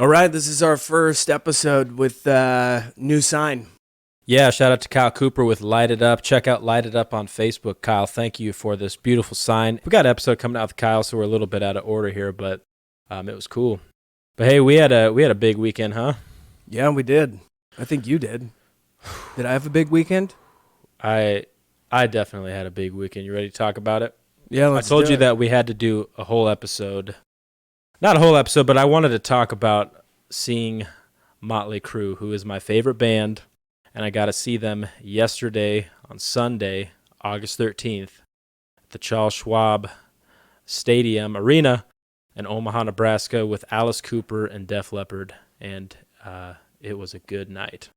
All right, this is our first episode with new sign. Yeah, shout out to Kyle Cooper with Light It Up. Check out Light It Up on Facebook. Kyle, thank you for this beautiful sign. We got an episode coming out with Kyle, so we're a little bit out of order here, but it was cool. But hey, we had a big weekend, huh? Yeah, we did. I think you did. Did I have a big weekend? I definitely had a big weekend. You ready to talk about it? Yeah, let's I told do you it. that we had to do a whole episode. Not a whole episode, but I wanted to talk about seeing Motley Crue, who is my favorite band, and I got to see them yesterday on Sunday, August 13th, at the Charles Schwab Stadium Arena in Omaha, Nebraska, with Alice Cooper and Def Leppard, and it was a good night.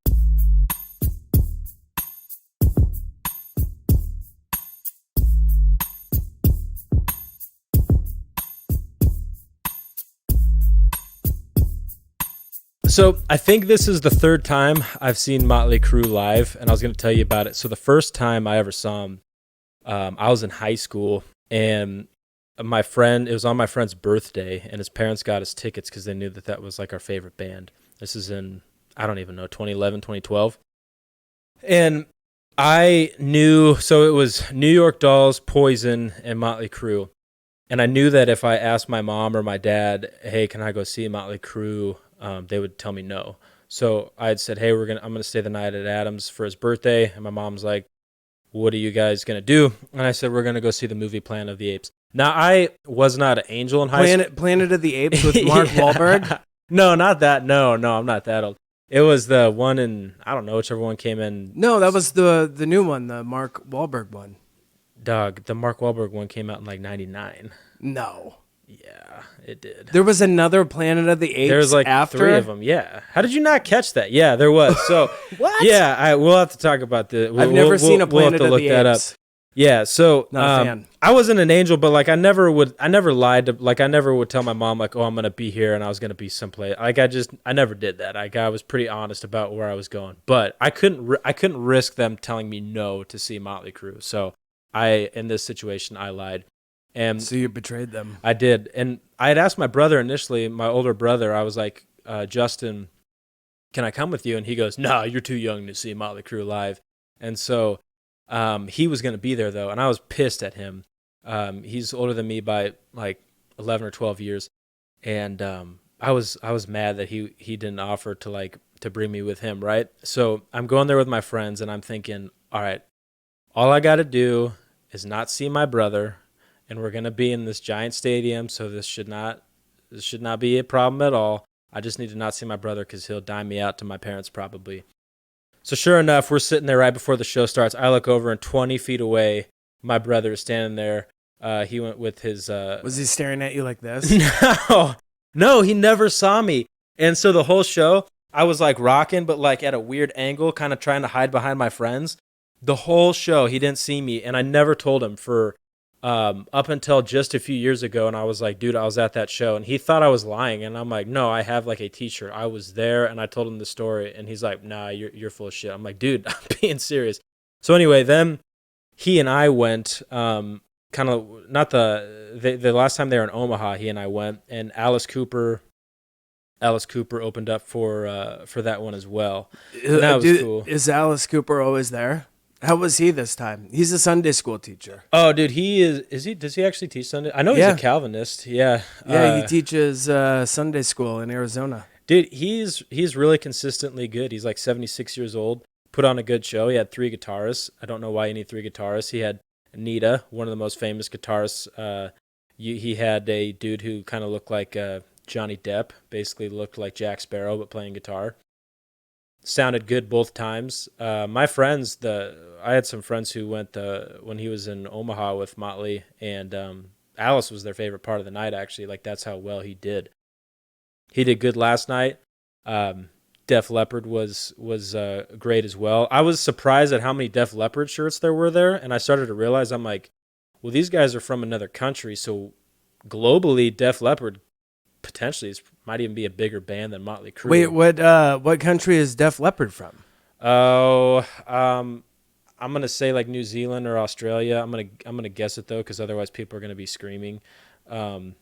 So I think this is the third time I've seen Motley Crue live, and I was going to tell you about it. So the first time I ever saw him, I was in high school, and it was on my friend's birthday, and his parents got us tickets because they knew that was like our favorite band. This is in, I don't even know, 2011, 2012. And I knew, so it was New York Dolls, Poison, and Motley Crue. And I knew that if I asked my mom or my dad, hey, can I go see Motley Crue? They would tell me no. So I had said, hey, I'm gonna stay the night at Adam's for his birthday, and my mom's like, what are you guys gonna do? And I said, we're gonna go see the movie Planet of the Apes. Now I was not an angel in high school. Planet of the Apes with Mark Wahlberg? No, not that. No, I'm not that old. It was the one in, I don't know, whichever one came in. No, that was the new one, the Mark Wahlberg one. Dog, the Mark Wahlberg one came out in like 99. No. Yeah, it did. There was another Planet of the Apes There was like after? 3 of them, yeah. How did you not catch that? Yeah, there was. So, What? Yeah, we'll have to talk about this. I've never seen a Planet we'll have to of look the that Apes. up. Yeah, so Not a fan. I wasn't an angel, but like I never lied to, like I never would tell my mom like, oh, I'm gonna be here and I was gonna be someplace. Like I never did that. Like I was pretty honest about where I was going, but I couldn't risk them telling me no to see Motley Crue. So in this situation, I lied. And So you betrayed them. I did. And I had asked my brother initially, my older brother, I was like, Justin, can I come with you? And he goes, no, you're too young to see Motley Crue live. And so he was going to be there, though, and I was pissed at him. He's older than me by like 11 or 12 years. And I was mad that he didn't offer to bring me with him, right? So I'm going there with my friends, and I'm thinking, all right, all I got to do is not see my brother, and we're going to be in this giant stadium, so this should not be a problem at all. I just need to not see my brother because he'll dime me out to my parents probably. So sure enough, we're sitting there right before the show starts. I look over, and 20 feet away, my brother is standing there. He went with his... Was he staring at you like this? No, he never saw me. And so the whole show, I was like rocking, but like at a weird angle, kind of trying to hide behind my friends. The whole show, he didn't see me, and I never told him for... up until just a few years ago, and I was like, dude, I was at that show, and he thought I was lying, and I'm like, no, I have like a t-shirt. I was there, and I told him the story, and he's like, nah, you're full of shit. I'm like, dude, I'm being serious. So anyway, then he and I went, kind of, not the last time they were in Omaha, he and I went, and Alice Cooper opened up for that one as well. And that was cool. Is Alice Cooper always there? How was he this time? He's a Sunday school teacher. Oh, dude, does he actually teach Sunday? I know he's a Calvinist. Yeah. Yeah, he teaches Sunday school in Arizona. Dude, he's really consistently good. He's like 76 years old. Put on a good show. He had 3 guitarists. I don't know why you need 3 guitarists. He had Anita, one of the most famous guitarists. He had a dude who kind of looked like Johnny Depp, basically looked like Jack Sparrow, but playing guitar. Sounded good both times. My friends, I had some friends who went when he was in Omaha with Motley, and Alice was their favorite part of the night, actually. Like, that's how well he did. He did good last night. Def Leppard was great as well. I was surprised at how many Def Leppard shirts there were there, and I started to realize, I'm like, well, these guys are from another country, so globally, Def Leppard potentially might even be a bigger band than Motley Crue. Wait, what country is Def Leppard from? Oh, I'm gonna say like New Zealand or Australia. I'm gonna guess it though, because otherwise people are gonna be screaming. I'm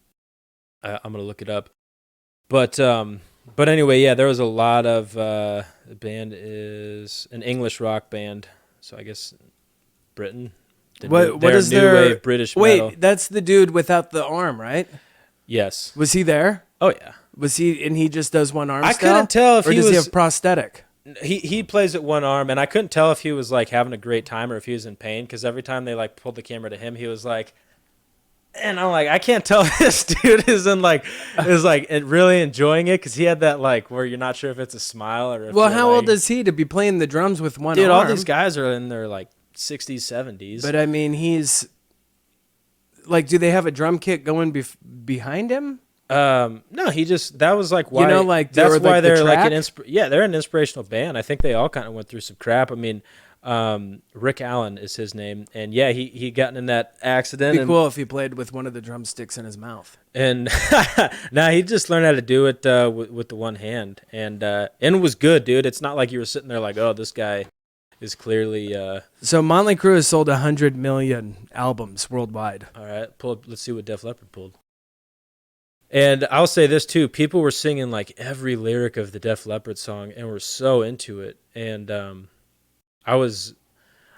gonna look it up. But But anyway, yeah, there was a lot of the band is an English rock band, so I guess Britain. What is new their wave British metal? Wait, that's the dude without the arm, right? Yes. Was he there? Oh yeah. Was he? And he just does one arm. I still? couldn't tell if or he does he was- have prosthetic? He plays at one arm, and I couldn't tell if he was like having a great time or if he was in pain, because every time they like pulled the camera to him, he was like, and I'm like, I can't tell if this dude is really enjoying it, because he had that like where you're not sure if it's a smile or if Well, you're, how like, old is he to be playing the drums with one dude? arm? All these guys are in their like 60s, 70s. But I mean, he's like, do they have a drum kit going behind him? No, he just, that was like why, like that's why the they're like track? they're an inspirational band. I think they all kind of went through some crap. I mean, Rick Allen is his name, and yeah, he got in that accident. It'd be cool if he played with one of the drumsticks in his mouth. And nah, he just learned how to do it with the one hand, and it was good, dude. It's not like you were sitting there like, oh, this guy is clearly So Motley Crue has sold 100 million albums worldwide. all right. Let's see what Def Leppard pulled. And I'll say this too: people were singing like every lyric of the Def Leppard song, and were so into it. And I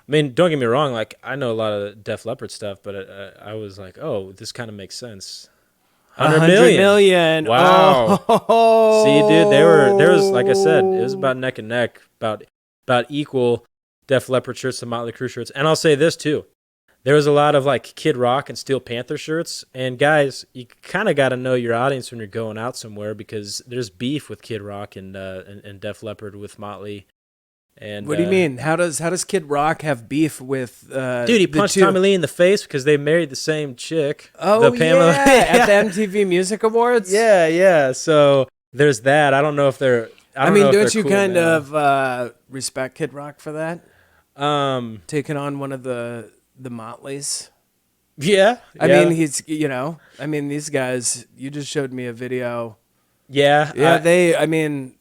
mean, don't get me wrong, like I know a lot of Def Leppard stuff, but I was like, oh, this kind of makes sense. 100 million. Wow. Oh. See, dude, there was, like I said, it was about neck and neck, about equal Def Leppard shirts to Motley Crue shirts. And I'll say this too: there was a lot of like Kid Rock and Steel Panther shirts. And guys, you kind of got to know your audience when you're going out somewhere, because there's beef with Kid Rock and Def Leppard with Motley. And What do you mean? How does Kid Rock have beef with? dude, he punched the two? Tommy Lee in the face because they married the same chick. Oh, the Pamela. yeah, at the MTV Music Awards. Yeah. So there's that. I don't know if they're. I mean, know if don't they're you cool kind now. of respect Kid Rock for that? Taking on one of the Motleys. Yeah. I mean, he's these guys. You just showed me a video. Yeah. Yeah, I mean.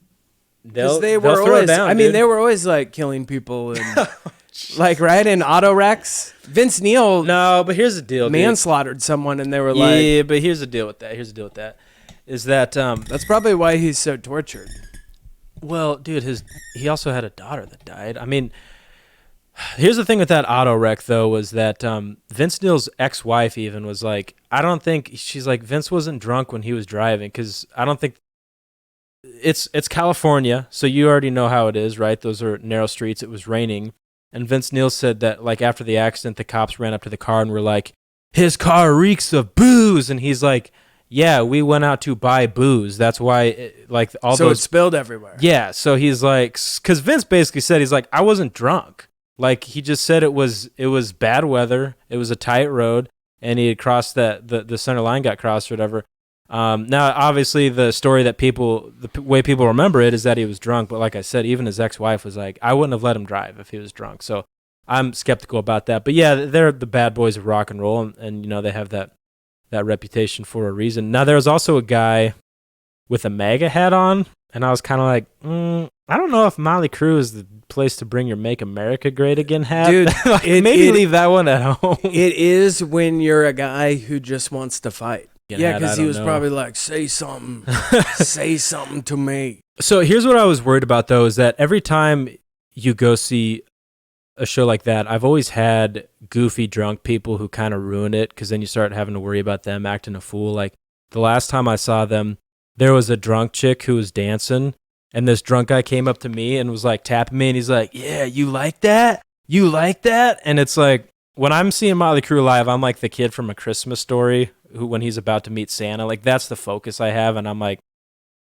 Because they they'll were throw always, it down, I mean, dude. they were always like killing people and like right in auto wrecks. Vince Neil No, but here's the deal, dude. manslaughtered someone, and they were like, Yeah, but here's the deal with that. Is that that's probably why he's so tortured. well, dude, he also had a daughter that died. I mean, here's the thing with that auto wreck though, was that Vince Neil's ex-wife even was like, I don't think, she's like, Vince wasn't drunk when he was driving, because I don't think it's California, so you already know how it is, right? Those are narrow streets. It was raining, and Vince Neil said that like after the accident, the cops ran up to the car and were like, his car reeks of booze, and he's like, yeah, we went out to buy booze. That's why all So it those spilled everywhere. yeah. So he's like, because Vince basically said, he's like, I wasn't drunk. Like he just said it was bad weather. It was a tight road, and he had crossed the center line got crossed or whatever. Now, obviously, the story that the way people remember it is that he was drunk. But like I said, even his ex-wife was like, I wouldn't have let him drive if he was drunk. So I'm skeptical about that. But yeah, they're the bad boys of rock and roll, and they have that reputation for a reason. Now, there was also a guy with a MAGA hat on, and I was kind of like, I don't know if Motley Crue is the place to bring your "Make America Great Again" hat. Dude, like, maybe leave that one at home. It is when you're a guy who just wants to fight. Yeah, hat, because I he don't was know. probably like, say something. Say something to me. So here's what I was worried about, though, is that every time you go see a show like that, I've always had goofy drunk people who kind of ruin it, because then you start having to worry about them acting a fool. Like the last time I saw them, there was a drunk chick who was dancing, and this drunk guy came up to me and was like tapping me, and he's like, yeah, you like that? You like that? And it's like, when I'm seeing Motley Crue live, I'm like the kid from A Christmas Story who, when he's about to meet Santa, like that's the focus I have, and I'm like,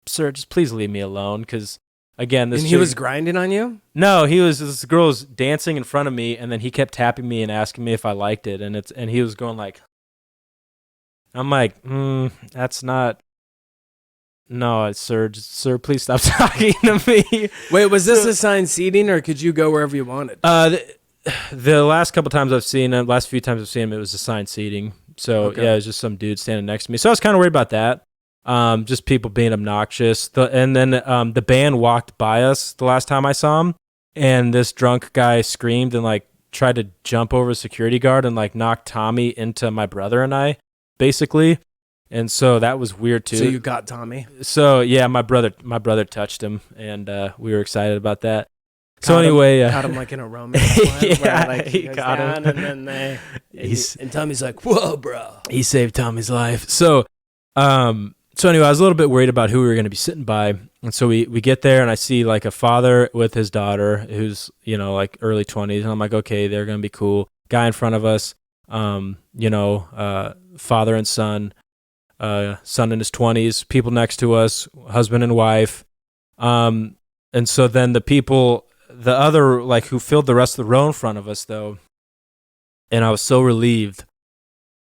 sir, just please leave me alone, because again, this And he chick- was grinding on you? no, this girl was dancing in front of me, and then he kept tapping me and asking me if I liked it, and he was going like, I'm like, that's not. No, sir, please stop talking to me. Wait, was this assigned seating, or could you go wherever you wanted? The last couple times I've seen him, last few times I've seen him, it was assigned seating. So Okay. yeah, it was just some dude standing next to me. So I was kind of worried about that. Just people being obnoxious. And then the band walked by us the last time I saw him, and this drunk guy screamed and like tried to jump over a security guard and like knock Tommy into my brother and I, basically. And so that was weird too. So you got Tommy. So yeah, my brother touched him, and we were excited about that. So anyway, caught him like in a romance one, yeah, where, like, he caught him, and then and Tommy's like, "Whoa, bro!" He saved Tommy's life. So anyway, I was a little bit worried about who we were going to be sitting by, and so we get there, and I see like a father with his daughter, who's like early 20s, and I'm like, okay, they're going to be cool. Guy in front of us, father and son. Son in his 20s, people next to us, husband and wife. And so then the other, like, who filled the rest of the row in front of us, though, and I was so relieved,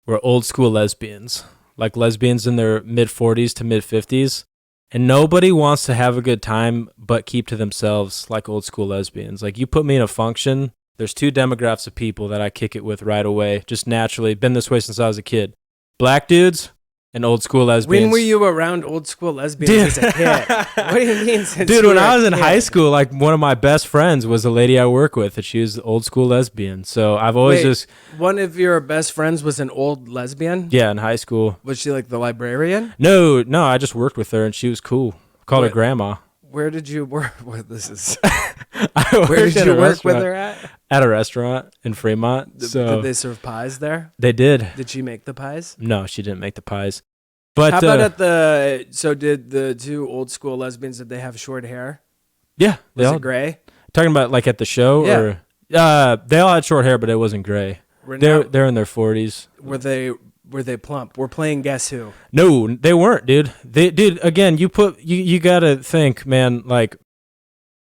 were old school lesbians, like lesbians in their mid 40s to mid 50s. And nobody wants to have a good time but keep to themselves, like old school lesbians. Like, you put me in a function, there's two demographics of people that I kick it with right away, just naturally. Been this way since I was a kid. Black dudes and old school lesbians. When were you around old school lesbians as a kid? What do you mean? Dude, when I was in high school, like one of my best friends was a lady I work with, and she was an old school lesbian. So I've always one of your best friends was an old lesbian? Yeah, in high school. Was she like the librarian? No, I just worked with her, and she was cool. Called her grandma. Where did you work? Where did you work with her at? At a restaurant in Fremont. Did they serve pies there? They did. Did she make the pies? No, she didn't make the pies. But how about did the two old school lesbians, did they have short hair? Yeah. Was it gray? Talking about like at the show? Yeah. Or they all had short hair, but it wasn't gray. They're in their 40s. Were they plump? We're playing Guess Who. No, they weren't, dude. Again, you gotta think, man, like,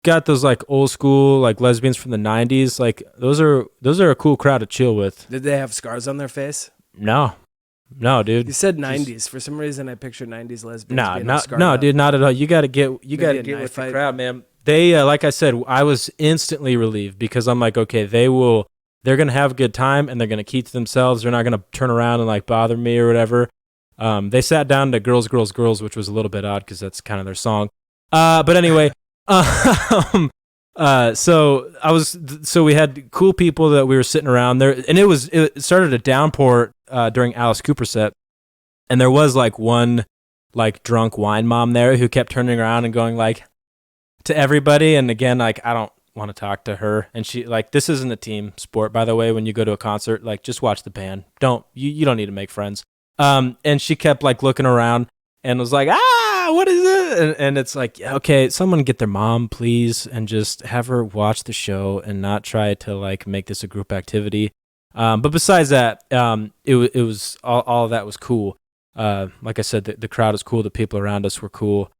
got those like old school like lesbians from the 90s, like those are a cool crowd to chill with. Did they have scars on their face? No, dude. You said 90s. For some reason I pictured 90s lesbians. No, dude, not at all. You gotta get with the crowd, man. They like I said, I was instantly relieved, because I'm like, okay, they're gonna have a good time, and they're gonna keep to themselves. They're not gonna turn around and like bother me or whatever. They sat down to Girls, Girls, Girls, which was a little bit odd because that's kind of their song. But anyway, so we had cool people that we were sitting around there, and it started a downpour during Alice Cooper's set, and there was like one like drunk wine mom there who kept turning around and going like to everybody, and again, like, I don't want to talk to her, and she like, this isn't a team sport, by the way. When you go to a concert, like, just watch the band. You don't need to make friends. And she kept like looking around and was like, what is it? And it's like, okay, someone get their mom, please, and just have her watch the show and not try to like make this a group activity. But besides that, it was all of that was cool. Like I said, the crowd was cool. The people around us were cool.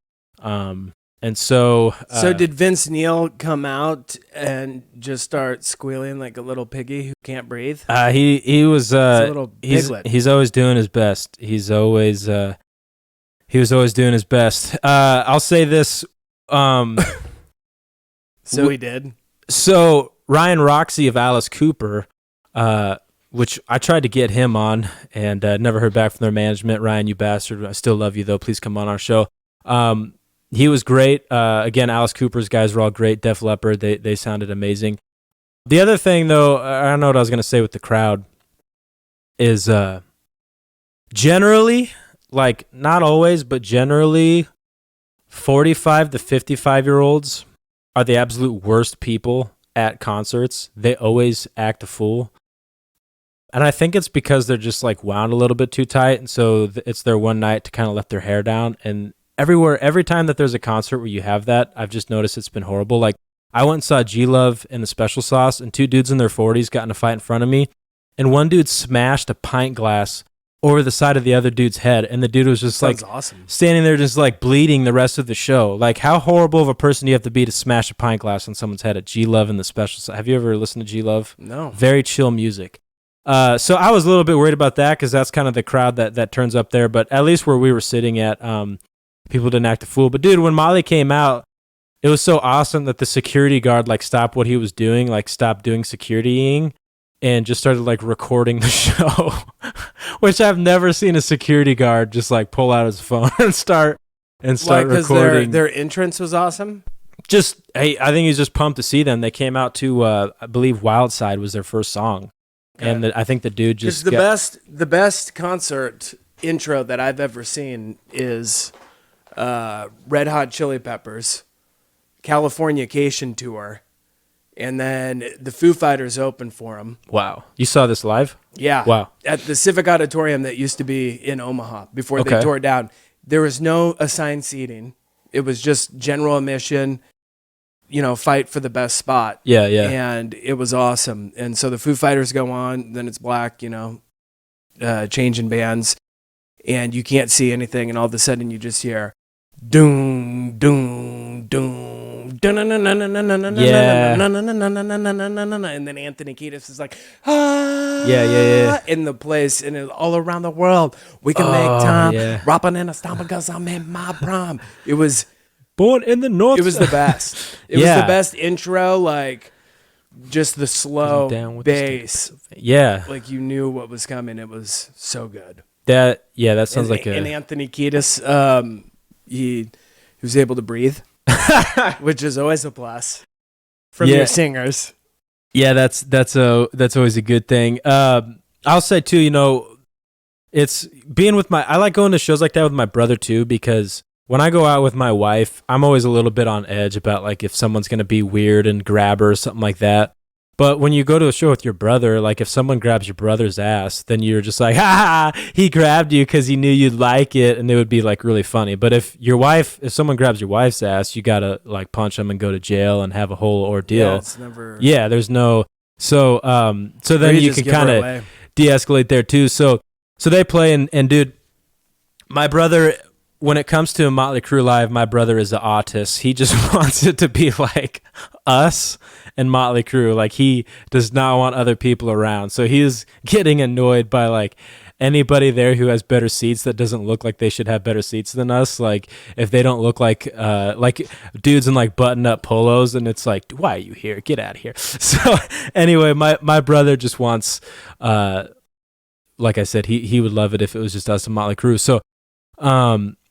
And so did Vince Neil come out and just start squealing like a little piggy who can't breathe? He was a little piglet. He's always doing his best. He was always doing his best. I'll say this. So he did. So Ryan Roxy of Alice Cooper, which I tried to get him on and never heard back from their management. Ryan, you bastard. I still love you though. Please come on our show. He was great. Again, Alice Cooper's guys were all great. Def Leppard, they sounded amazing. The other thing, though, I don't know what I was going to say with the crowd, is generally, like, not always, but generally, 45 to 55-year-olds are the absolute worst people at concerts. They always act a fool. And I think it's because they're just, like, wound a little bit too tight, and so it's their one night to kind of let their hair down. And every time that there's a concert where you have that, I've just noticed it's been horrible. Like, I went and saw G-Love and the Special Sauce, and two dudes in their 40s got in a fight in front of me, and one dude smashed a pint glass over the side of the other dude's head, and the dude was just like awesome. Standing there just like bleeding the rest of the show. Like, how horrible of a person do you have to be to smash a pint glass on someone's head at G-Love and the Special Sauce? Have you ever listened to G-Love? No. Very chill music. So I was a little bit worried about that, because that's kind of the crowd that turns up there, but at least where we were sitting at, people didn't act a fool. But dude, when Molly came out, it was so awesome that the security guard like stopped what he was doing, like stopped doing securitying, and just started like recording the show, which I've never seen a security guard just like pull out his phone and start recording. Their entrance was awesome. Just, hey, I think he's just pumped to see them. They came out to, I believe, Wild Side was their first song, and I think the dude just the best concert intro that I've ever seen is Red Hot Chili Peppers, Californication tour, and then the Foo Fighters open for them. Wow. You saw this live? Yeah. Wow. At the Civic Auditorium that used to be in Omaha before they tore it down. There was no assigned seating. It was just general admission, fight for the best spot. Yeah, yeah. And it was awesome. And so the Foo Fighters go on, then it's black, changing bands, and you can't see anything, and all of a sudden you just hear doom, doom, doom, and then Anthony Kiedis is like, yeah, in the place, and all around the world, we can make time, rapping in a stomach because I'm in my prime. It was born in the north. It was the best. It was the best intro, like just the slow bass. Yeah. Like you knew what was coming. It was so good. That sounds like And Anthony Kiedis, he was able to breathe, which is always a plus from your singers. Yeah, that's always a good thing. I'll say too, it's being with I like going to shows like that with my brother too, because when I go out with my wife, I'm always a little bit on edge about like if someone's going to be weird and grab her or something like that. But when you go to a show with your brother, like if someone grabs your brother's ass, then you're just like, ha, he grabbed you because he knew you'd like it, and it would be like really funny. But if someone grabs your wife's ass, you got to like punch them and go to jail and have a whole ordeal. Yeah, it's never... Yeah, there's no... So then you can kind of de-escalate there too. So they play, and dude, my brother... When it comes to a Motley Crue live, my brother is an autist. He just wants it to be like us and Motley Crue. Like he does not want other people around. So he is getting annoyed by like anybody there who has better seats that doesn't look like they should have better seats than us. Like if they don't look like dudes in like button up polos, and it's like, why are you here? Get out of here. So anyway, my brother just wants, like I said, he would love it if it was just us and Motley Crue. So,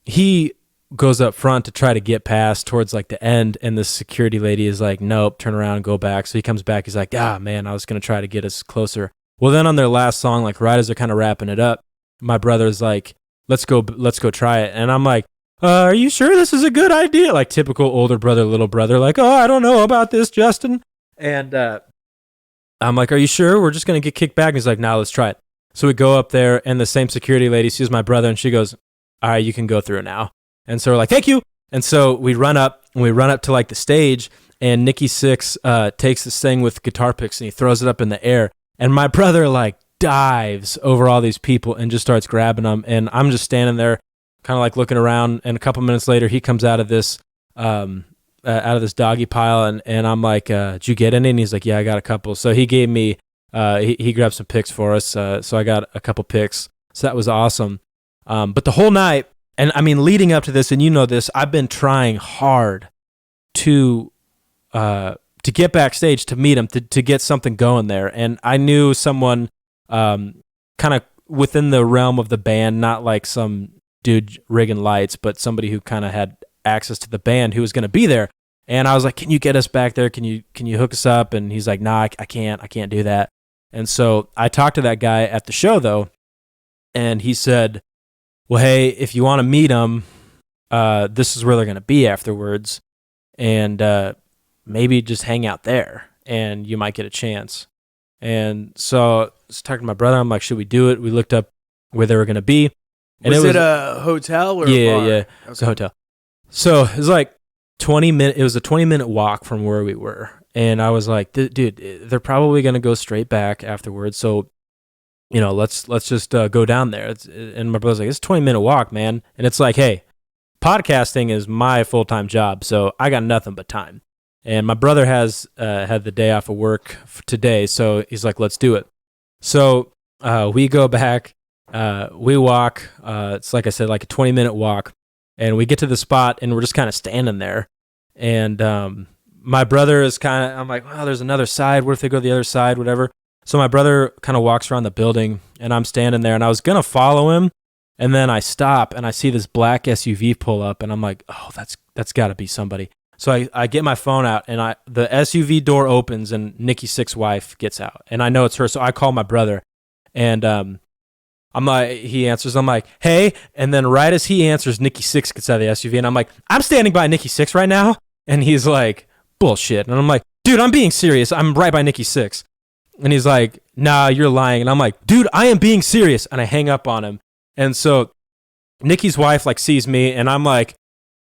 he goes up front to try to get past towards like the end, and the security lady is like, nope, turn around and go back. So he comes back. He's like, man, I was going to try to get us closer. Well, then on their last song, like right as they're kind of wrapping it up, my brother's like, let's go try it. And I'm like, are you sure this is a good idea? Like typical older brother, little brother, like, oh, I don't know about this, Justin. And I'm like, are you sure? We're just going to get kicked back. And he's like, nah, let's try it. So we go up there, and the same security lady sees my brother, and she goes, all right, you can go through now. And so we're like, thank you. And so we run up to like the stage, and Nikki Sixx takes this thing with guitar picks, and he throws it up in the air. And my brother like dives over all these people and just starts grabbing them. And I'm just standing there kind of like looking around. And a couple minutes later, he comes out of this doggy pile. And I'm like, did you get any? And he's like, yeah, I got a couple. So he gave me, he grabbed some picks for us. So I got a couple picks. So that was awesome. But the whole night, and I mean, leading up to this, and you know this, I've been trying hard to get backstage, to meet him, to get something going there. And I knew someone kind of within the realm of the band, not like some dude rigging lights, but somebody who kind of had access to the band who was going to be there. And I was like, can you get us back there? Can you hook us up? And he's like, nah, I can't do that. And so I talked to that guy at the show though, and he said, well, hey, if you want to meet them, this is where they're going to be afterwards, and maybe just hang out there, and you might get a chance. And so I was talking to my brother. I'm like, should we do it? We looked up where they were going to be. And was it a hotel or a bar? Yeah, okay. It's a hotel. So it was like 20-minute. It was a 20-minute walk from where we were, and I was like, dude, they're probably going to go straight back afterwards. So, let's just go down there. And my brother's like, it's a 20-minute walk, man. And it's like, hey, podcasting is my full-time job, so I got nothing but time. And my brother has had the day off of work today, so he's like, let's do it. So we go back, we walk. It's like I said, like a 20-minute walk. And we get to the spot, and we're just kind of standing there. And my brother is I'm like, well, there's another side. What if they go to the other side, whatever? So my brother kind of walks around the building, and I'm standing there, and I was going to follow him, and then I stop, and I see this black SUV pull up, and I'm like, oh, that's got to be somebody. So I get my phone out, and the SUV door opens, and Nikki Sixx's wife gets out, and I know it's her, so I call my brother, and he answers, I'm like, hey. And then right as he answers, Nikki Sixx gets out of the SUV. And I'm like, I'm standing by Nikki Sixx right now. And he's like, bullshit. And I'm like, dude, I'm being serious. I'm right by Nikki Sixx. And he's like, nah, you're lying. And I'm like, dude, I am being serious. And I hang up on him. And so Nikki's wife like sees me, and I'm like,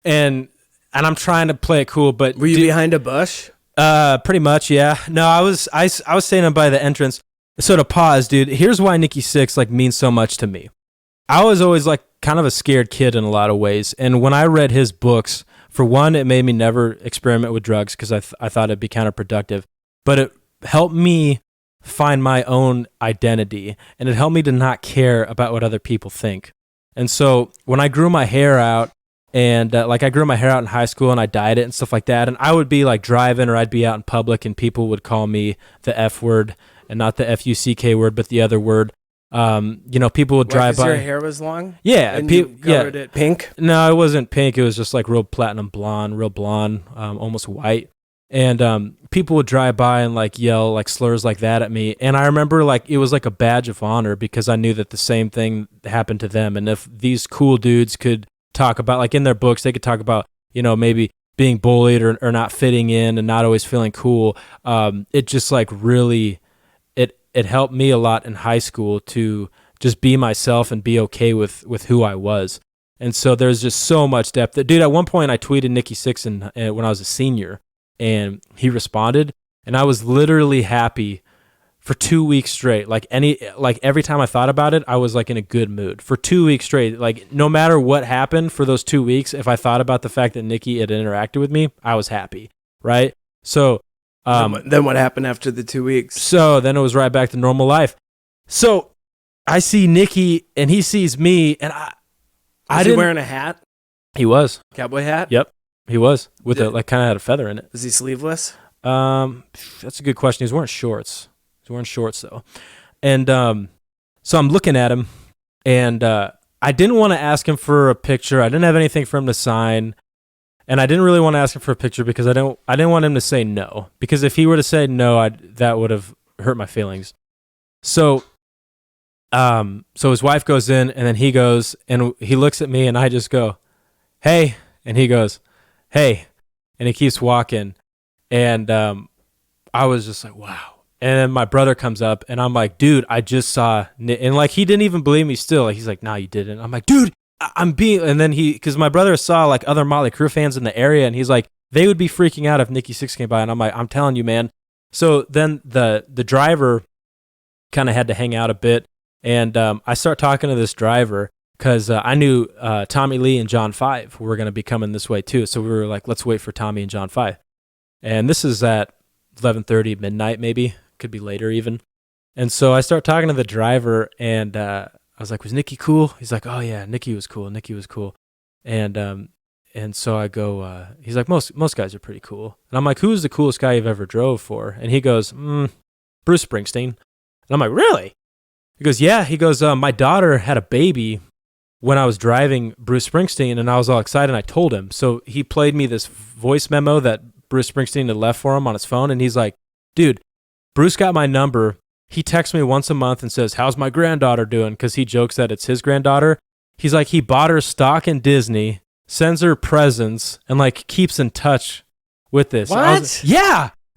and I'm trying to play it cool, but were you behind a bush? Pretty much, yeah. No, I was standing by the entrance. So to pause, dude, here's why Nikki Sixx like means so much to me. I was always like kind of a scared kid in a lot of ways, and when I read his books, for one, it made me never experiment with drugs because I thought it'd be counterproductive, but it helped me find my own identity, and it helped me to not care about what other people think. And so when I grew my hair out, and like I grew my hair out in high school and I dyed it and stuff like that, and I would be like driving or I'd be out in public and people would call me the F word, and not the F-U-C-K word, but the other word. People would drive by. Your hair was long? Yeah. And you colored it pink? No, it wasn't pink. It was just like real platinum blonde, real blonde, almost white. And people would drive by and like yell like slurs like that at me. And I remember like it was like a badge of honor because I knew that the same thing happened to them. And if these cool dudes could talk about, like in their books, they could talk about, maybe being bullied or not fitting in and not always feeling cool. It just like really, it helped me a lot in high school to just be myself and be okay with who I was. And so there's just so much depth. Dude, at one point I tweeted Nikki Sixx when I was a senior, and he responded, and I was literally happy for 2 weeks straight. Like every time I thought about it, I was like in a good mood for 2 weeks straight. Like no matter what happened for those 2 weeks, if I thought about the fact that Nikki had interacted with me, I was happy. Right. So, then what happened after the 2 weeks? So then it was right back to normal life. So I see Nikki and he sees me, and Was he wearing a hat? He was. Cowboy hat? Yep. He was with kind of had a feather in it. Was he sleeveless? That's a good question. He was wearing shorts. Though. And so I'm looking at him, and I didn't want to ask him for a picture. I didn't have anything for him to sign, and I didn't really want to ask him for a picture because I didn't want him to say no. Because if he were to say no, that would have hurt my feelings. So his wife goes in, and then he goes, and he looks at me, and I just go, hey, and he goes, hey, and he keeps walking, and I was just like, wow. And then my brother comes up, and I'm like, dude, I just saw, and like he didn't even believe me still. Like, he's like, no, you didn't. I'm like, dude, I'm being, and then because my brother saw like other Motley Crue fans in the area, and he's like, they would be freaking out if Nikki Sixx came by, and I'm like, I'm telling you, man. So then the driver kind of had to hang out a bit, and I start talking to this driver because I knew Tommy Lee and John 5 were going to be coming this way too. So we were like, let's wait for Tommy and John 5. And this is at 11:30 midnight, maybe. Could be later even. And so I start talking to the driver, and I was like, was Nikki cool? He's like, oh yeah, Nikki was cool. And so I go, he's like, most guys are pretty cool. And I'm like, who's the coolest guy you've ever drove for? And he goes, Bruce Springsteen. And I'm like, really? He goes, yeah. He goes, my daughter had a baby when I was driving Bruce Springsteen, and I was all excited, and I told him. So he played me this voice memo that Bruce Springsteen had left for him on his phone, and he's like, dude, Bruce got my number. He texts me once a month and says, how's my granddaughter doing? Because he jokes that it's his granddaughter. He's like, he bought her stock in Disney, sends her presents, and like keeps in touch with this. What?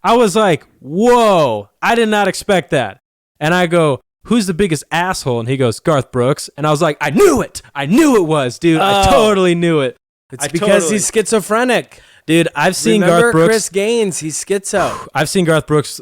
I was like, whoa, I did not expect that. And I go, who's the biggest asshole? And he goes, Garth Brooks. And I was like, I knew it was, dude. I totally knew it. It's because he's schizophrenic. Dude, I've seen Garth Brooks. Chris Gaines, he's schizo. I've seen Garth Brooks.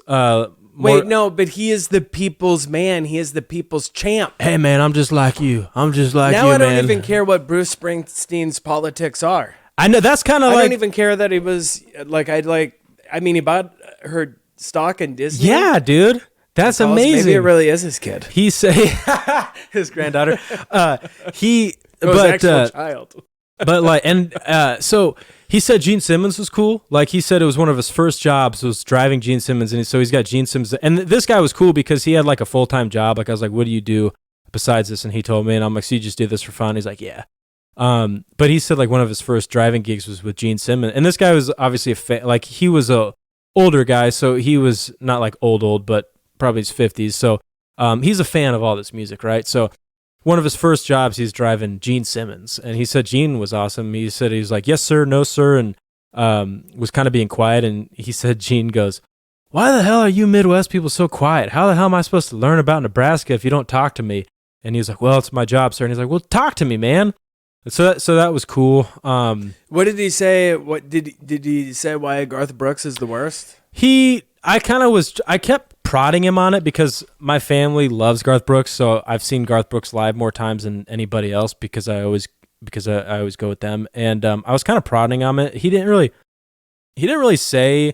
Wait, no, but he is the people's man. He is the people's champ. Hey, man, I'm just like you. Now I don't even care what Bruce Springsteen's politics are. I know, that's kind of like... I don't even care that he was, he bought her stock in Disney. Yeah, dude. That's amazing. Maybe it really is his kid. He say his granddaughter. His actual child. But so he said Gene Simmons was cool. Like he said it was one of his first jobs was driving Gene Simmons, and so he's got Gene Simmons. And this guy was cool because he had like a full-time job. Like I was like, what do you do besides this? And he told me, and I'm like, so you just do this for fun? He's like, yeah. But he said like one of his first driving gigs was with Gene Simmons, and this guy was obviously like he was a older guy, so he was not like old, but probably his 50s. So he's a fan of all this music, right? So one of his first jobs, he's driving Gene Simmons, and he said Gene was awesome. He said he's like, yes sir, no sir, and was kind of being quiet. And he said Gene goes, why the hell are you Midwest people so quiet? How the hell am I supposed to learn about Nebraska if you don't talk to me? And he's like, well, it's my job, sir. And he's like, well, talk to me, man. So that was cool. What did he say? What did he say? Why Garth Brooks is the worst? I kept prodding him on it because my family loves Garth Brooks. So I've seen Garth Brooks live more times than anybody else because I always go with them. And I was kind of prodding on it. He didn't really say.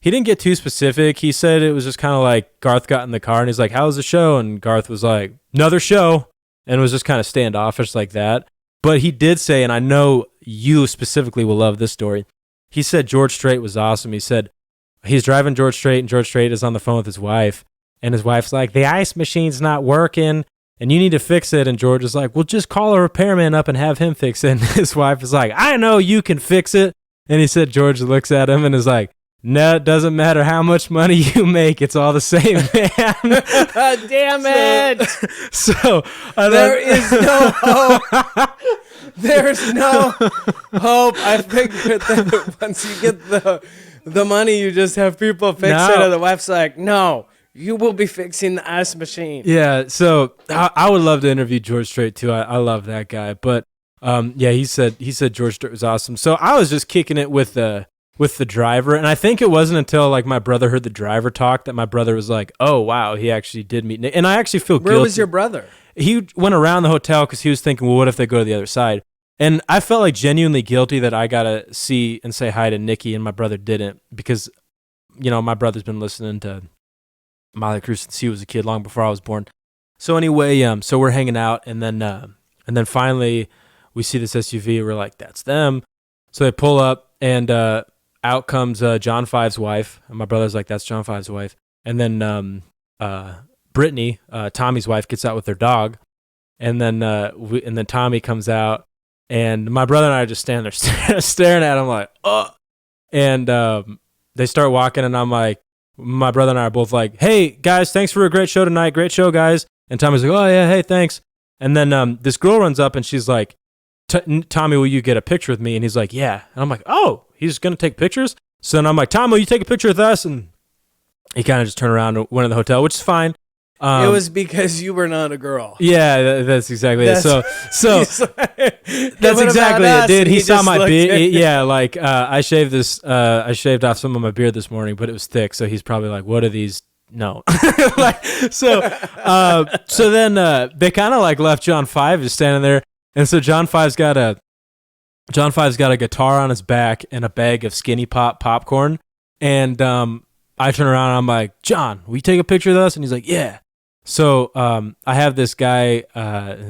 He didn't get too specific. He said it was just kind of like Garth got in the car and he's like, how was the show? And Garth was like, another show. And it was just kind of standoffish like that. But he did say, and I know you specifically will love this story, he said George Strait was awesome. He said he's driving George Strait and George Strait is on the phone with his wife. And his wife's like, the ice machine's not working and you need to fix it. And George is like, well, just call a repairman up and have him fix it. And his wife is like, I know you can fix it. And he said George looks at him and is like, no, it doesn't matter how much money you make. It's all the same, man. Damn it. So there is no hope. There's no hope. I figured that once you get the money, you just have people fix it. And the wife's like, no, you will be fixing the ice machine. Yeah, so I would love to interview George Strait too. I love that guy. But yeah, he said George Strait was awesome. So I was just kicking it with the driver, and I think it wasn't until like my brother heard the driver talk that my brother was like, oh wow, he actually did meet Nick. And I actually feel guilty. Where was your brother? He went around the hotel because he was thinking, well, what if they go to the other side? And I felt like genuinely guilty that I gotta see and say hi to Nikki and my brother didn't, because my brother's been listening to Motley Crue since he was a kid, long before I was born. So anyway, so we're hanging out, and then finally we see this SUV. We're like, that's them. So they pull up, and out comes John Five's wife. And my brother's like, that's John Five's wife. And then Brittany, Tommy's wife, gets out with their dog. And then Tommy comes out, and my brother and I are just standing there staring at him like, oh. And they start walking, and I'm like, my brother and I are both like, hey, guys, thanks for a great show tonight. Great show, guys. And Tommy's like, oh, yeah, hey, thanks. And then this girl runs up, and she's like, Tommy, will you get a picture with me? And he's like, yeah. And I'm like, oh, he's going to take pictures? So then I'm like, Tom, will you take a picture with us? And he kind of just turned around and went in the hotel, which is fine. It was because you were not a girl. Yeah, that's exactly it. So that's exactly it, dude. He saw my beard. Yeah, like I shaved off some of my beard this morning, but it was thick. So he's probably like, what are these? No. So then they kind of like left John Five just standing there. And so John Five's got a guitar on his back and a bag of Skinny Pop popcorn. And I turn around and I'm like, John, will you take a picture of us? And he's like, yeah. So I have this guy,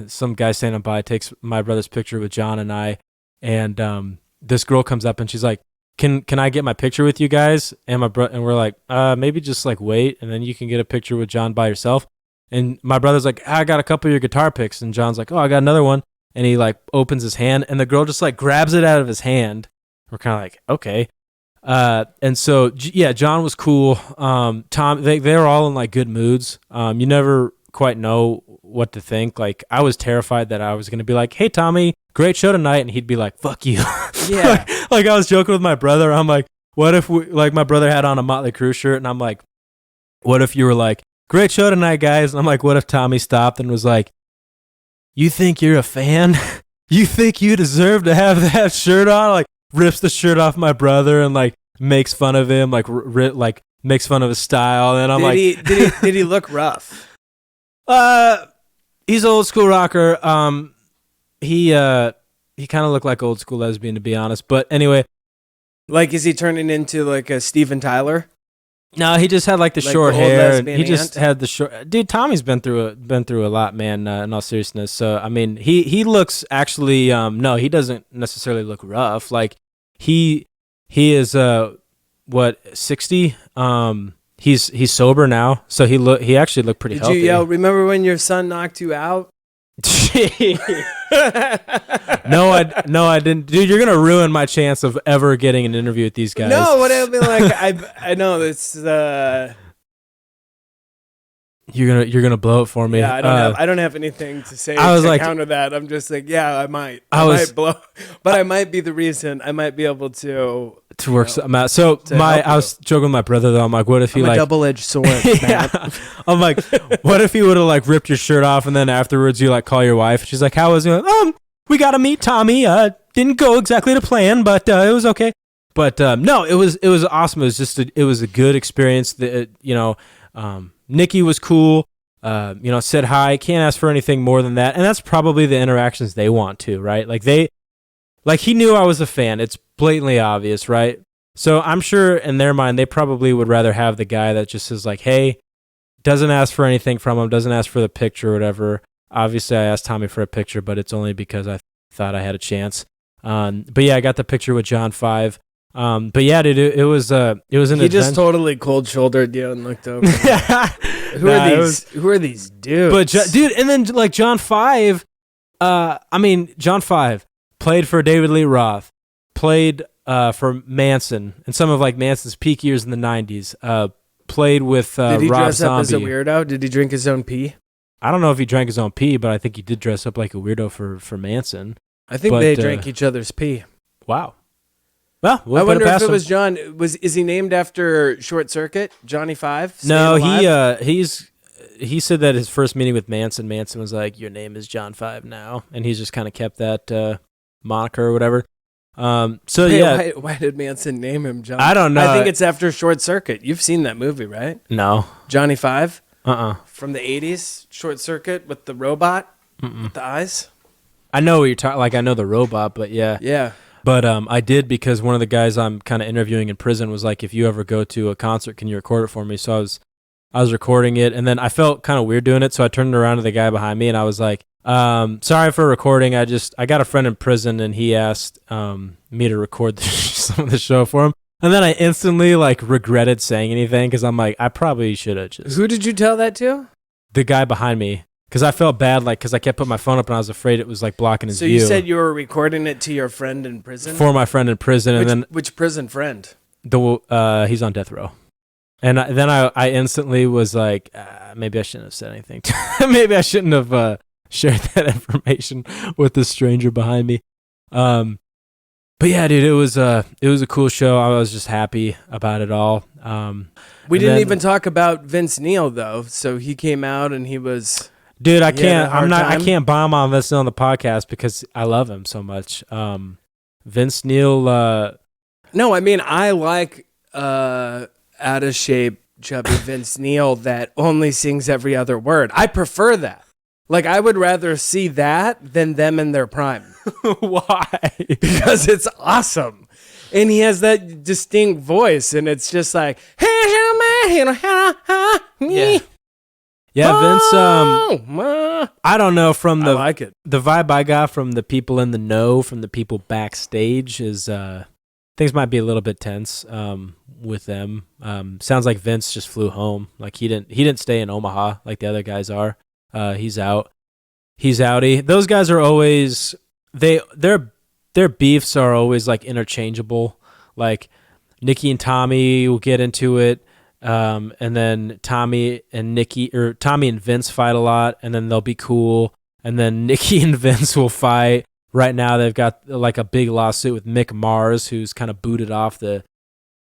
some guy standing by, takes my brother's picture with John and I. And this girl comes up and she's like, can I get my picture with you guys? And and we're like, maybe just like wait, and then you can get a picture with John by yourself. And my brother's like, I got a couple of your guitar picks. And John's like, oh, I got another one. And he like opens his hand, and the girl just like grabs it out of his hand. We're kind of like, okay. And so, yeah, John was cool. Tom, they're all in like good moods. You never quite know what to think. Like, I was terrified that I was going to be like, hey, Tommy, great show tonight. And he'd be like, fuck you. Yeah. like I was joking with my brother. I'm like, what if my brother had on a Motley Crue shirt, and I'm like, what if you were like, great show tonight, guys? And I'm like, what if Tommy stopped and was like, you think you're a fan? You think you deserve to have that shirt on? Like, rips the shirt off my brother and like makes fun of him, like makes fun of his style. And I'm did he look rough? He's an old school rocker. He kind of looked like old school lesbian, to be honest. But anyway, like, is he turning into like a Steven Tyler? No, he just had like the short hair. And he just aunt? had the short. Dude, Tommy's been through a lot, man. In all seriousness, so I mean, he looks actually. No, he doesn't necessarily look rough. Like he is 60. He's sober now, so he actually looked pretty healthy. Did you yell? Remember when your son knocked you out? No, I didn't. Dude, you're gonna ruin my chance of ever getting an interview with these guys. No, what I mean, like, I know it's You're gonna blow it for me. Yeah, I don't have anything to say I was to like, counter that. I'm just like, yeah, I might blow, but I might be the reason. I might be able to work something out. So I was joking with my brother though. I'm like, what if he a double-edged sword? Yeah. I'm like, what if he would have like ripped your shirt off and then afterwards you like call your wife? She's like, how was it? We got to meet Tommy. Didn't go exactly to plan, but it was okay. But no, it was awesome. It was just it was a good experience. Nikki was cool. Said hi. Can't ask for anything more than that. And that's probably the interactions they want to, right? Like he knew I was a fan. It's blatantly obvious, right? So I'm sure in their mind, they probably would rather have the guy that just is like, hey, doesn't ask for anything from him, doesn't ask for the picture or whatever. Obviously, I asked Tommy for a picture, but it's only because I thought I had a chance. But yeah, I got the picture with John 5. But yeah, dude, it was an event. He just totally cold shouldered you and looked over. Who are these dudes? But dude, and then like John 5, John 5 played for David Lee Roth, played for Manson and some of like Manson's peak years in the 90s. Played with Rob Zombie. Did he dress up as a weirdo? Did he drink his own pee? I don't know if he drank his own pee, but I think he did dress up like a weirdo for Manson. I think they drank each other's pee. Wow. Well, I wonder if it was John. Is he named after Short Circuit? Johnny 5? No, he said that his first meeting with Manson was like, your name is John 5 now, and he's just kind of kept that moniker or whatever. Why did Manson name him John? I don't know. I think it's after Short Circuit. You've seen that movie, right? No. Johnny 5? From the 80s, Short Circuit with the robot with the eyes. I know what you're talking. Like I know the robot, but yeah. Yeah. But I did because one of the guys I'm kind of interviewing in prison was like, if you ever go to a concert, can you record it for me? So I was recording it, and then I felt kind of weird doing it, so I turned around to the guy behind me, and I was like, sorry for recording. I got a friend in prison, and he asked me to record some of the show for him. And then I instantly like regretted saying anything because I'm like, I probably should have just. Who did you tell that to? The guy behind me. Because I felt bad, like, because I kept putting my phone up and I was afraid it was like blocking his view. So you said you were recording it to your friend in prison? For my friend in prison, which prison friend? He's on death row, and then I instantly was like, maybe I shouldn't have said anything. Maybe I shouldn't have shared that information with the stranger behind me. But yeah, dude, it was a cool show. I was just happy about it all. We didn't even talk about Vince Neil though. So he came out and he was. Dude, I can't bomb on this on the podcast because I love him so much. Vince Neil. No, I mean I like out of shape, chubby Vince Neil that only sings every other word. I prefer that. Like I would rather see that than them in their prime. Why? Because it's awesome, and he has that distinct voice, and it's just like, yeah. Yeah, Vince, I don't know, from the I like it. The vibe I got from the people in the know, from the people backstage is things might be a little bit tense with them. Sounds like Vince just flew home. Like he didn't stay in Omaha like the other guys are. He's out. He's outie. Those guys are always their beefs are always like interchangeable. Like Nikki and Tommy will get into it. And then Tommy and Vince fight a lot, and then they'll be cool. And then Nikki and Vince will fight. Right now, they've got like a big lawsuit with Mick Mars, who's kind of booted off the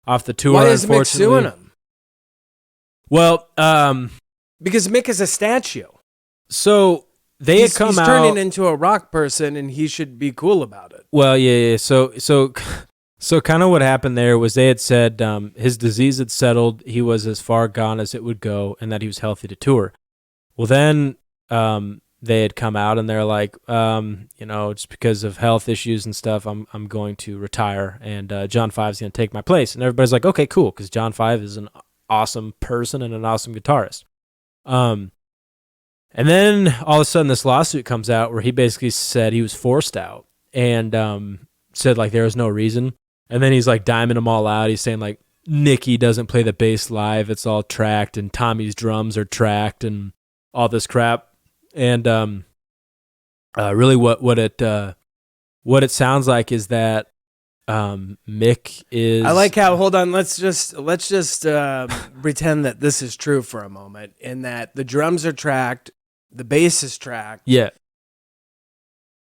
tour. Why is Mick suing him? Well, because Mick is a statue. So he's turning into a rock person, and he should be cool about it. Well, yeah. So kind of what happened there was they had said his disease had settled, he was as far gone as it would go, and that he was healthy to tour. Well, then they had come out and they're like, just because of health issues and stuff, I'm going to retire, and John 5 is going to take my place. And everybody's like, okay, cool, because John 5 is an awesome person and an awesome guitarist. And then all of a sudden this lawsuit comes out where he basically said he was forced out and said like there was no reason. And then he's like diming them all out. He's saying like Nikki doesn't play the bass live. It's all tracked, and Tommy's drums are tracked and all this crap. And really what it sounds like is that Mick is. I like how. Hold on. Let's just pretend that this is true for a moment, and that the drums are tracked, the bass is tracked. Yeah.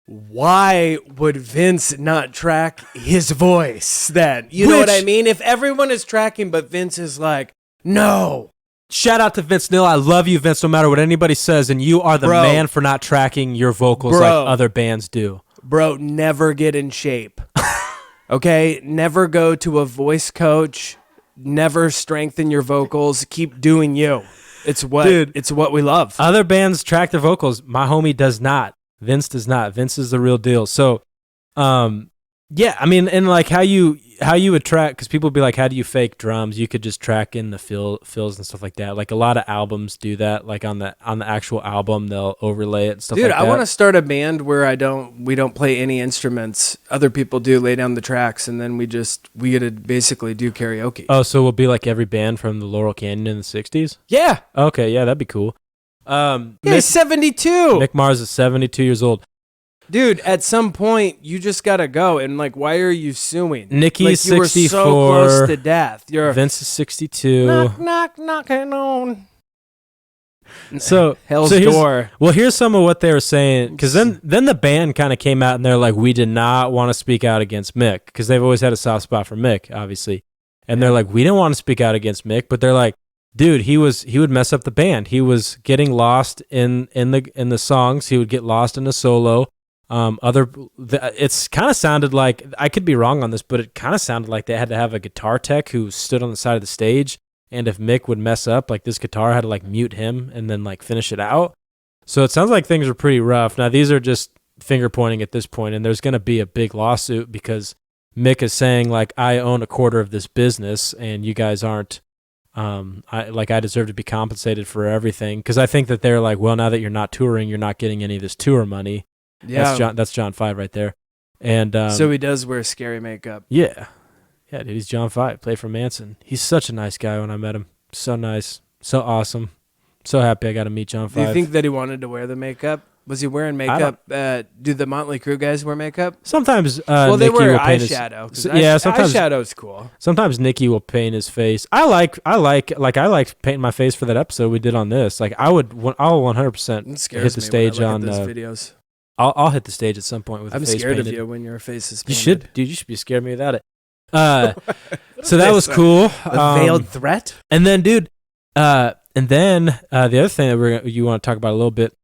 Why would Vince not track his voice then? You know what I mean? If everyone is tracking, but Vince is like, no. Shout out to Vince Neil. I love you, Vince, no matter what anybody says, and you are the man for not tracking your vocals like other bands do. Bro, never get in shape. Okay? Never go to a voice coach. Never strengthen your vocals. Keep doing you. It's what we love. Other bands track their vocals. My homie does not. Vince does not. Vince is the real deal. So, yeah, I mean, and like how you would track, because people would be like, how do you fake drums? You could just track in the fills and stuff like that. Like a lot of albums do that. Like on the actual album, they'll overlay it and stuff like that. Dude, I want to start a band where we don't play any instruments. Other people do lay down the tracks, and then we get to basically do karaoke. Oh, so we'll be like every band from the Laurel Canyon in the 60s? Yeah. Okay, yeah, that'd be cool. He's 72. Mick Mars is 72 years old. Dude, at some point, you just got to go. And, like, why are you suing? Nikki's 64. You were so close to death. Vince is 62. Knocking on. So Hell's door. Well, here's some of what they were saying. Because then the band kind of came out and they're like, we did not want to speak out against Mick. Because they've always had a soft spot for Mick, obviously. And they're like, we didn't want to speak out against Mick. But they're like, dude, he would mess up the band. He was getting lost in the songs. He would get lost in a solo. It's kind of sounded like, I could be wrong on this, but it kind of sounded like they had to have a guitar tech who stood on the side of the stage, and if Mick would mess up, like this guitar had to like mute him and then like finish it out. So it sounds like things are pretty rough. Now these are just finger pointing at this point, and there's going to be a big lawsuit because Mick is saying like, I own a quarter of this business and you guys aren't. I deserve to be compensated for everything, because I think that they're like, well, now that you're not touring, you're not getting any of this tour money. Yeah, that's John 5 right there. And so he does wear scary makeup. Yeah, dude, he's John 5, played for Manson. He's such a nice guy. When I met him, so nice, so awesome, so happy I got to meet John 5. Do you think that he wanted to wear the makeup? Was he wearing makeup? Do the Motley Crue guys wear makeup? Sometimes. Well, they Nikki wear will paint eyeshadow. Sometimes eyeshadow's cool. Sometimes Nikki will paint his face. I like painting my face for that episode we did on this. Like I'll 100% hit the stage on those videos. I'll hit the stage at some point with I'm a face scared painted. of you when your face is painted. You should, dude. You should be scared of me without it. So that was cool. A veiled threat. And then, dude. The other thing that you want to talk about a little bit,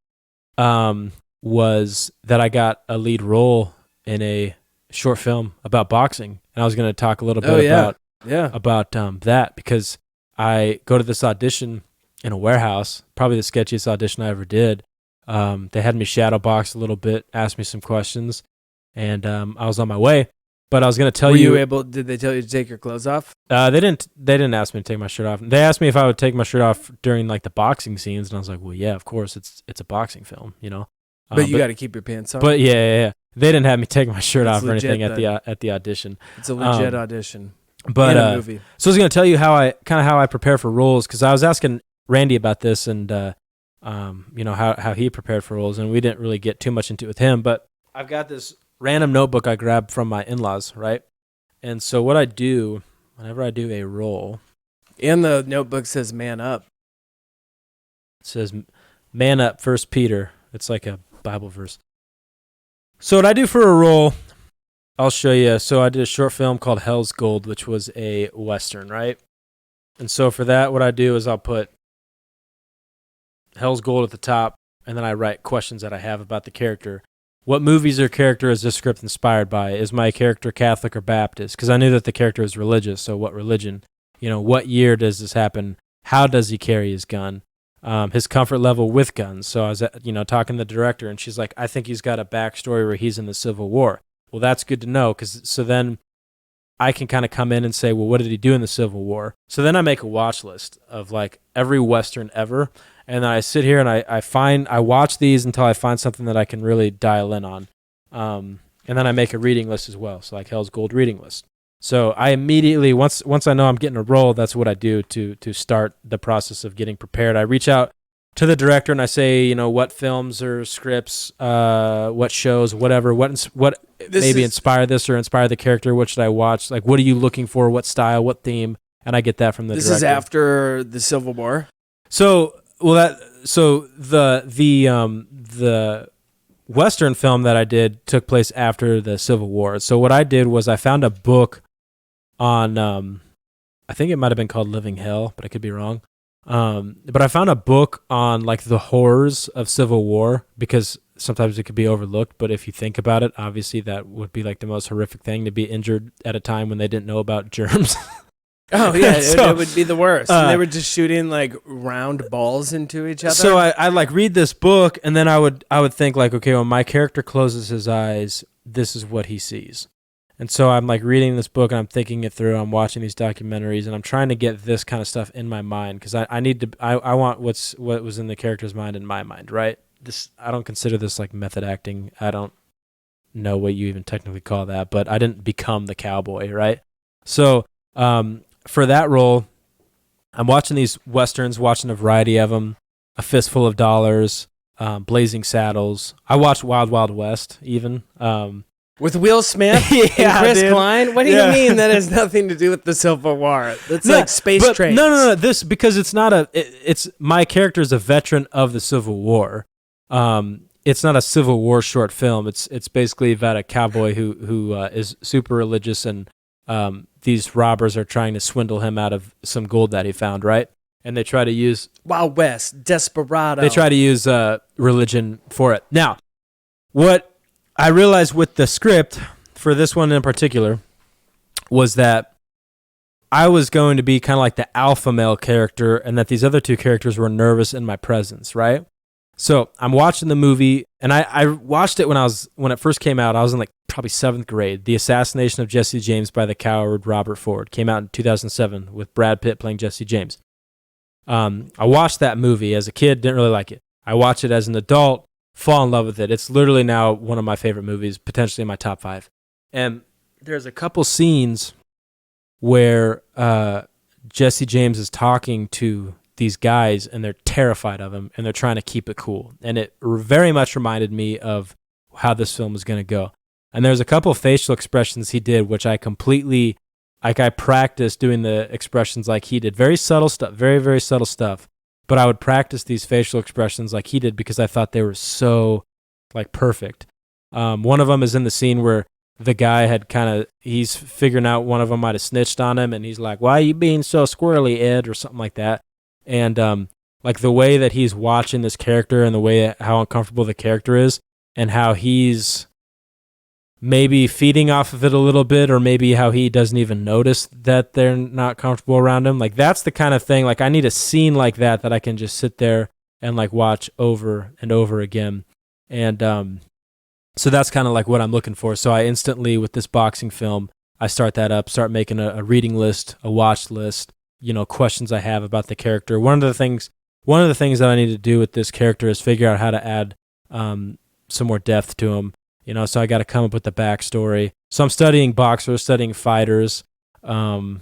was that I got a lead role in a short film about boxing, and I was going to talk a little bit about that, because I go to this audition in a warehouse, probably the sketchiest audition I ever did. They had me shadow box a little bit, asked me some questions, and I was on my way. But I was going to tell you. Did they tell you to take your clothes off? They didn't ask me to take my shirt off. They asked me if I would take my shirt off during like the boxing scenes, and I was like, well, yeah, of course, it's a boxing film, you know. But you got to keep your pants on. But yeah. They didn't have me take my shirt off or anything at the audition. It's a legit audition. But a movie. So I was going to tell you how I prepare for roles, because I was asking Randy about this, and how he prepared for roles, and we didn't really get too much into it with him. But I've got this random notebook I grabbed from my in-laws, right? And so what I do whenever I do a role, and the notebook says "Man Up." It says "Man Up." 1 Peter. It's like a Bible verse. So what I do for a role, I'll show you. So I did a short film called Hell's Gold, which was a Western, right? And so for that, what I do is I'll put Hell's Gold at the top, and then I write questions that I have about the character. What movies or character is this script inspired by? Is my character Catholic or Baptist? Because I knew that the character is religious, so what religion? What year does this happen? How does he carry his gun? His comfort level with guns. So I was, talking to the director, and she's like, I think he's got a backstory where he's in the Civil War. Well, that's good to know, so then I can kind of come in and say, well, what did he do in the Civil War? So then I make a watch list of like every Western ever, and then I sit here and I watch these until I find something that I can really dial in on. And then I make a reading list as well, so like Hell's Gold reading list. So I immediately, once I know I'm getting a role, that's what I do to start the process of getting prepared. I reach out to the director and I say, what films or scripts, what shows, whatever, what maybe inspire this or inspire the character. What should I watch? Like, what are you looking for? What style? What theme? And I get that from the director. This is after the Civil War. So the Western film that I did took place after the Civil War. So what I did was I found a book on, I think it might have been called Living Hell, but I could be wrong. But I found a book on like the horrors of Civil War, because sometimes it could be overlooked. But if you think about it, obviously that would be like the most horrific thing, to be injured at a time when they didn't know about germs. Oh yeah, so, it would be the worst. And they were just shooting like round balls into each other. So I like read this book, and then I would think like, okay, when my character closes his eyes, this is what he sees. And so I'm like reading this book and I'm thinking it through. I'm watching these documentaries and I'm trying to get this kind of stuff in my mind, because I want what was in the character's mind in my mind, right? I don't consider this like method acting. I don't know what you even technically call that, but I didn't become the cowboy, right? So for that role, I'm watching these Westerns, watching a variety of them, A Fistful of Dollars, Blazing Saddles. I watched Wild Wild West even. With Will Smith and Chris Klein? What do you mean that has nothing to do with the Civil War? That's like space trains. No. This, because it's not it's my character is a veteran of the Civil War. It's not a Civil War short film. It's basically about a cowboy who is super religious, and these robbers are trying to swindle him out of some gold that he found, right? And they try to use Wild West, Desperado. They try to use religion for it. Now, what I realized with the script for this one in particular was that I was going to be kind of like the alpha male character, and that these other two characters were nervous in my presence, right? So I'm watching the movie, and I watched it when it first came out. I was in like probably 7th grade. The Assassination of Jesse James by the Coward Robert Ford came out in 2007 with Brad Pitt playing Jesse James. I watched that movie as a kid, didn't really like it. I watched it as an adult, fall in love with it. It's literally now one of my favorite movies, potentially in my top 5. And there's a couple scenes where Jesse James is talking to these guys, and they're terrified of him, and they're trying to keep it cool. And it very much reminded me of how this film was going to go. And there's a couple of facial expressions he did, which I completely, like, I practiced doing the expressions like he did. Very subtle stuff, very, very subtle stuff. But I would practice these facial expressions like he did because I thought they were so, like, perfect. One of them is in the scene where the guy he's figuring out one of them might have snitched on him, and he's like, "Why are you being so squirrely, Ed?" or something like that. And like the way that he's watching this character, and the way how uncomfortable the character is, and how he's maybe feeding off of it a little bit, or maybe how he doesn't even notice that they're not comfortable around him. Like, that's the kind of thing, like, I need a scene like that I can just sit there and like watch over and over again. And so that's kind of like what I'm looking for. So I instantly, with this boxing film, I start making a reading list, a watch list, questions I have about the character. One of the things that I need to do with this character is figure out how to add some more depth to him. So I got to come up with the backstory. So I'm studying boxers, studying fighters, all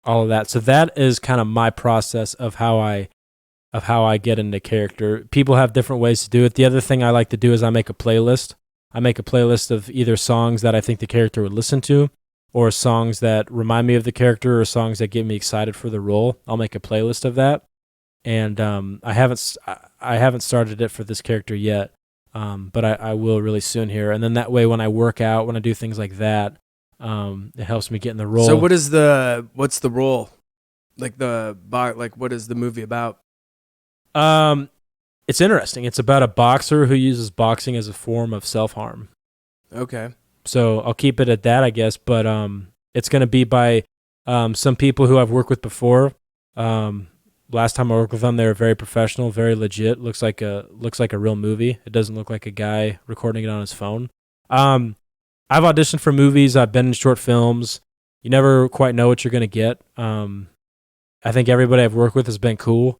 of that. So that is kind of my process of how I get into character. People have different ways to do it. The other thing I like to do is I make a playlist. I make a playlist of either songs that I think the character would listen to, or songs that remind me of the character, or songs that get me excited for the role. I'll make a playlist of that. And I haven't started it for this character yet. But I will really soon here. And then that way, when I work out, when I do things like that, it helps me get in the role. So what's the role? What is the movie about? It's interesting. It's about a boxer who uses boxing as a form of self-harm. Okay. So I'll keep it at that, I guess. But it's going to be by some people who I've worked with before. Last time I worked with them, they were very professional, very legit. Looks like a real movie. It doesn't look like a guy recording it on his phone. I've auditioned for movies. I've been in short films. You never quite know what you're going to get. I think everybody I've worked with has been cool.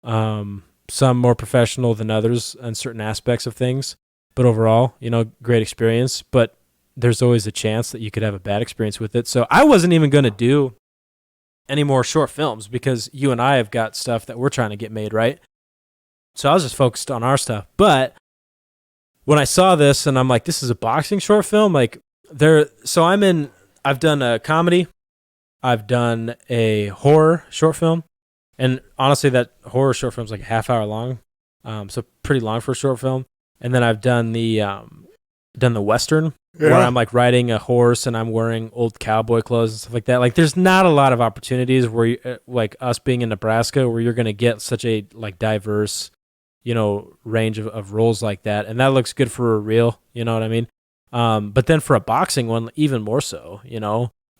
Some more professional than others in certain aspects of things. But overall, great experience. But there's always a chance that you could have a bad experience with it. So I wasn't even going to do any more short films because you and I have got stuff that we're trying to get made, right? So I was just focused on our stuff. But when I saw this and I'm like, this is a boxing short film, like I've done a comedy, I've done a horror short film, and honestly, that horror short film is like a half hour long, so pretty long for a short film. And then I've done the Western, where I'm like riding a horse and I'm wearing old cowboy clothes and stuff like that. Like, there's not a lot of opportunities where, like us being in Nebraska, where you're going to get such a like diverse, range of roles like that. And that looks good for a reel, you know what I mean? But then for a boxing one, even more so,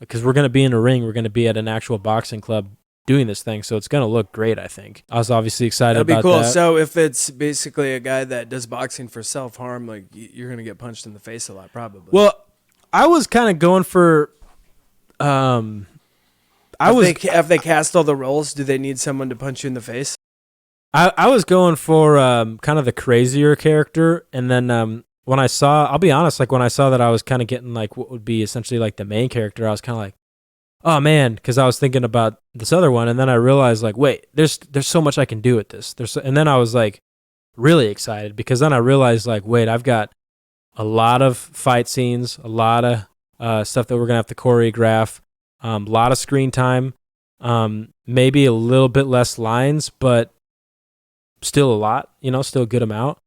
because we're going to be in a ring, we're going to be at an actual boxing club doing this thing, so it's going to look great, I think. I was obviously excited about that. That'd be cool. So if it's basically a guy that does boxing for self-harm, like, you're going to get punched in the face a lot, probably. Well, I was kind of going for... If they cast all the roles, do they need someone to punch you in the face? I was going for kind of the crazier character, and then when I saw... I'll be honest, like, when I saw that I was kind of getting, like, what would be essentially, like, the main character, I was kind of like, oh man, because I was thinking about this other one, and then I realized, like, wait, there's so much I can do with this. And then I was like really excited, because then I realized, like, wait, I've got a lot of fight scenes, a lot of stuff that we're gonna have to choreograph, a lot of screen time, maybe a little bit less lines, but still a lot, still a good amount.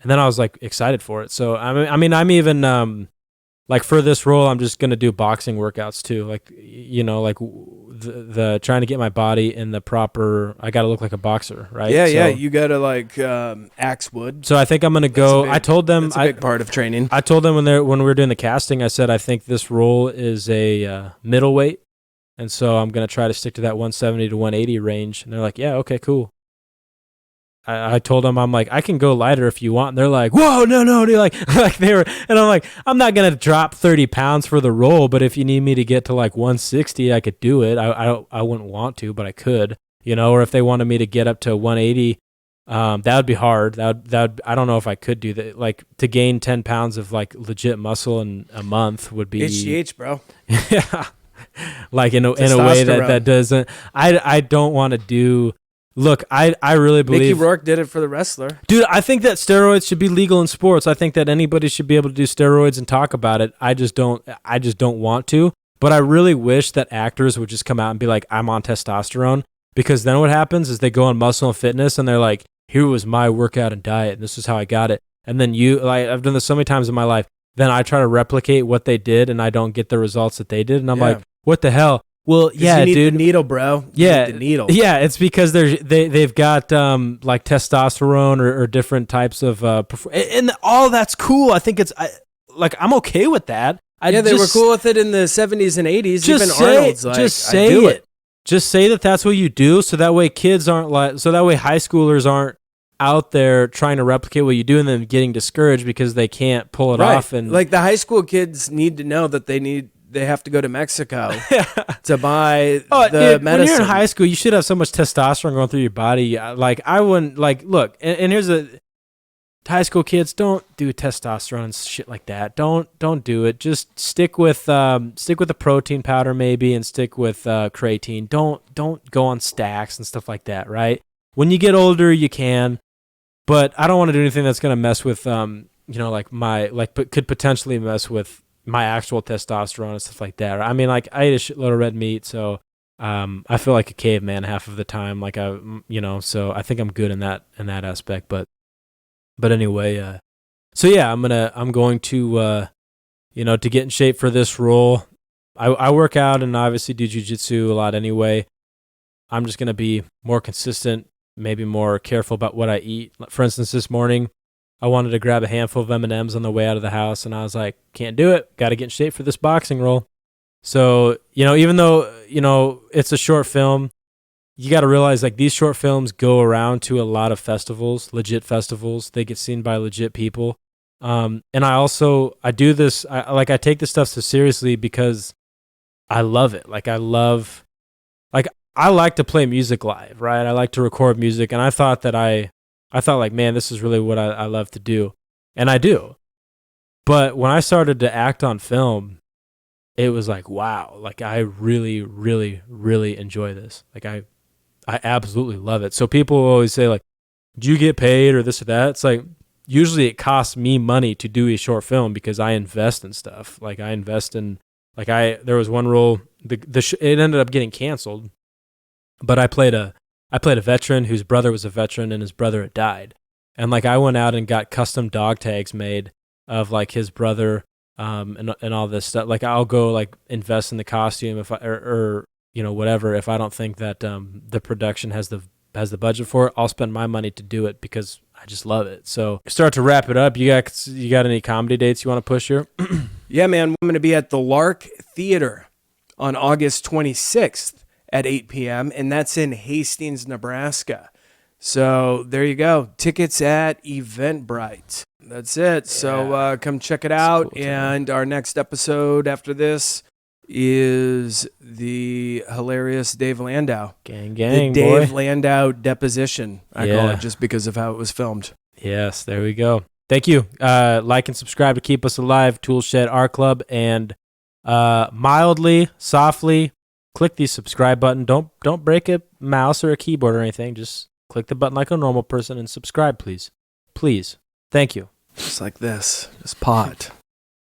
And then I was like excited for it. So I mean, I'm even like for this role, I'm just gonna do boxing workouts too. Like, like the trying to get my body in the proper. I gotta look like a boxer, right? Yeah. You gotta like axe wood. So I think I'm gonna go. I told them that's a big part of training. I told them when we were doing the casting, I said I think this role is a middleweight, and so I'm gonna try to stick to that 170 to 180 range. And they're like, yeah, okay, cool. I told them, I'm like, I can go lighter if you want. And they're like, whoa, no. They're like they were, and I'm like, I'm not going to drop 30 pounds for the role, but if you need me to get to like 160, I could do it. I wouldn't want to, but I could, or if they wanted me to get up to 180, that would be hard. That would, I don't know if I could do that. Like, to gain 10 pounds of like legit muscle in a month would be HGH, bro. Yeah. Like in a way that doesn't, I don't want to do. Look, I really believe... Mickey Rourke did it for the wrestler. Dude, I think that steroids should be legal in sports. I think that anybody should be able to do steroids and talk about it. I just don't want to. But I really wish that actors would just come out and be like, I'm on testosterone. Because then what happens is they go on Muscle and Fitness and they're like, here was my workout and diet, and this is how I got it. And then I've done this so many times in my life. Then I try to replicate what they did, and I don't get the results that they did. And I'm like, what the hell? Well, yeah, you need dude. The needle, bro. Yeah, the needle. Yeah, it's because they've got like testosterone or different types of and all that's cool. I think I'm okay with that. They were cool with it in the 70s and 80s. Even Arnold's like, just say it. Just say that that's what you do, so that way kids aren't so that way high schoolers aren't out there trying to replicate what you do and then getting discouraged because they can't pull it off. And like the high school kids need to know that they have to go to Mexico to buy the medicine. When you're in high school, you should have so much testosterone going through your body. Like, I wouldn't, like, look, and here's high school kids, don't do testosterone and shit like that. Don't do it. Just stick with the protein powder maybe, and stick with creatine. Don't go on stacks and stuff like that, right? When you get older, you can, but I don't want to do anything that's going to mess with, could potentially mess with my actual testosterone and stuff like that. I mean, like, I ate a shitload of red meat, so I feel like a caveman half of the time. Like, so I think I'm good in that aspect. But anyway, so yeah, I'm going to to get in shape for this role. I work out and obviously do jiu-jitsu a lot anyway. I'm just gonna be more consistent, maybe more careful about what I eat. For instance, this morning, I wanted to grab a handful of M&Ms on the way out of the house, and I was like, can't do it. Got to get in shape for this boxing role. So, even though, it's a short film, you got to realize, like, these short films go around to a lot of festivals, legit festivals. They get seen by legit people. And I do this, I take this stuff so seriously because I love it. Like, I like to play music live, right? I like to record music, and I thought like, man, this is really what I love to do. And I do. But when I started to act on film, it was like, wow, like, I really, really, really enjoy this. Like, I absolutely love it. So people always say, like, do you get paid or this or that? It's like, usually it costs me money to do a short film because I invest in stuff. Like I invest in, there was one role, it ended up getting canceled, but I played a veteran whose brother was a veteran and his brother had died. And like I went out and got custom dog tags made of like his brother, and all this stuff. Like I'll go like invest in the costume if or whatever, if I don't think that the production has the budget for it. I'll spend my money to do it because I just love it. So start to wrap it up. You got any comedy dates you want to push here? Yeah, man. I'm going to be at the Lark Theater on August 26th at 8 p.m. and that's in Hastings, Nebraska. So there you go. Tickets at Eventbrite. That's it. So come check it out. Cool, and our next episode after this is the hilarious Dave Landau. Gang, the Dave Landau deposition, I call it, just because of how it was filmed. Yes, there we go. Thank you. Like and subscribe to keep us alive, Toolshed Art Club, and mildly, softly, click the subscribe button. Don't break a mouse or a keyboard or anything. Just click the button like a normal person and subscribe, please. Please. Thank you. Just like this. Just pot.